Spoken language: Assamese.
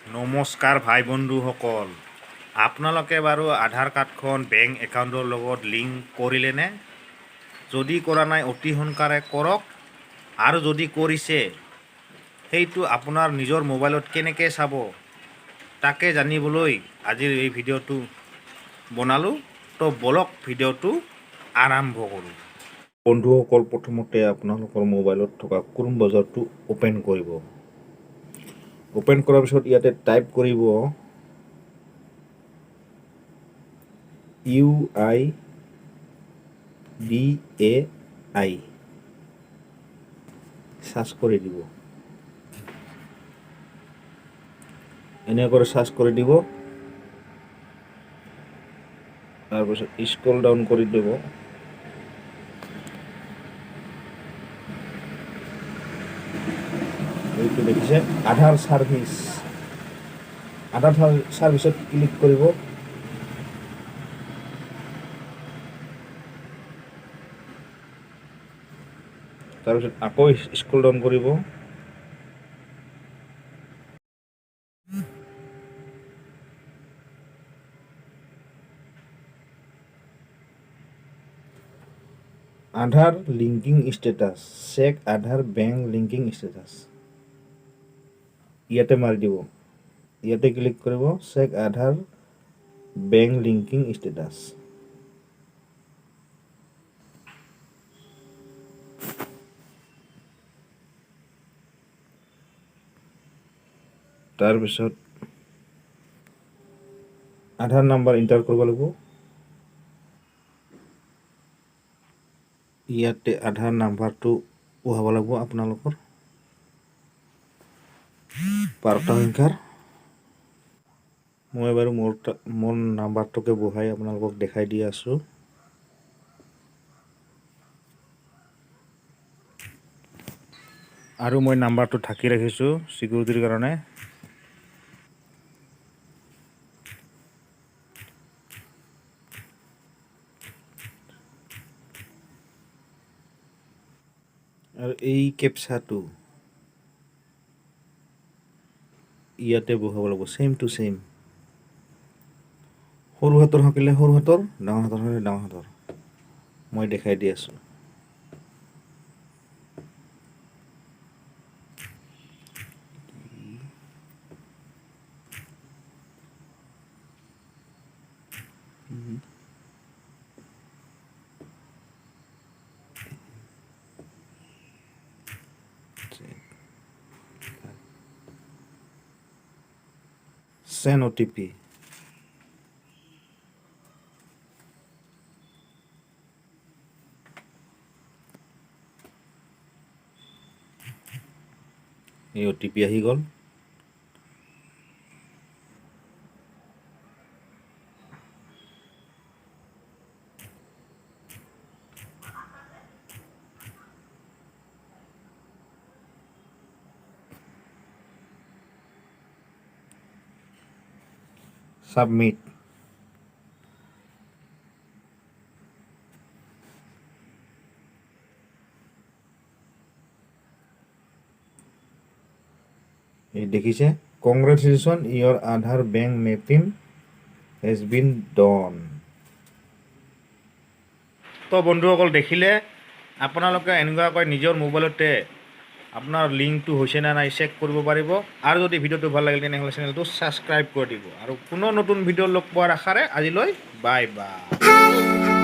নমস্কাৰ ভাই বন্ধুসকল, আপোনালোকে বাৰু আধাৰ কাৰ্ডখন বেংক একাউণ্টৰ লগত লিংক কৰিলেনে? যদি কৰা নাই অতি সোনকালে কৰক, আৰু যদি কৰিছে সেইটো আপোনাৰ নিজৰ মোবাইলত কেনেকৈ চাব তাকে জানিবলৈ আজিৰ এই ভিডিঅ'টো বনালোঁ। তো বলক ভিডিঅ'টো আৰম্ভ কৰোঁ। বন্ধুসকল, প্ৰথমতে আপোনালোকৰ মোবাইলত থকা ক্ৰোম ব্ৰাউজাৰটো অ'পেন কৰিব। ওপেন কৰাৰ পিছত ইয়াতে টাইপ কৰিব UIDAI, সাৰ্চ কৰি দিব। এনেকৈ সাৰ্চ কৰি দিব, তাৰপিছত স্ক্ৰল ডাউন কৰি দিব। এইটো দেখিছে আধাৰ চাৰ্ভিচ, আধাৰ চাৰ্ভিচত ক্লিক কৰিব। তাৰপিছত আকৌ স্ক্ৰল ডাউন কৰিব। আধাৰ লিংকিং ষ্টেটাছ, চেক আধাৰ বেংক লিংকিং ষ্টেটাছ, ইয়াতে মাৰি দিব। ইয়াতে ক্লিক কৰিব, চেক আধাৰ বেংক লিংকিং ষ্টেটাছ। তাৰপিছত আধাৰ নাম্বাৰ এণ্টাৰ কৰিব লাগিব। ইয়াতে আধাৰ নাম্বাৰটো বহাব লাগিব আপোনালোকৰ 12টা সংখ্যাৰ। মই বাৰু মোৰ নাম্বাৰটোকে বহাই আপোনালোকক দেখাই দি আছোঁ। আৰু মই নাম্বাৰটো ঢাকি ৰাখিছোঁ চিকিউৰিটিৰ কাৰণে। আৰু এই কেপচাটো ইয়াতে বহাব লাগিব, চেম টু চেম। সৰু হাতৰ থাকিলে সৰু হাতৰ, ডাঙৰ হাতৰ থাকিলে ডাঙৰ হাতৰ। মই দেখাই দি আছোঁ। Send OTP. এই OTP আহি গ'ল। Submit. এই দেখিছে, congratulation your Aadhaar bank mapping has been done. তো বন্ধুসকল দেখিলে, আপোনালোকে এনেকুৱাকৈ নিজৰ মোবাইলতে আপোনাৰ লিংকটো হৈছে নে নাই চেক কৰিব পাৰিব। আৰু যদি ভিডিঅ'টো ভাল লাগিল তেনেহ'লে চেনেলটো ছাবস্ক্ৰাইব কৰি দিব। আৰু পুনৰ নতুন ভিডিঅ' লগ পোৱাৰ আশাৰে আজিলৈ বাই বাই।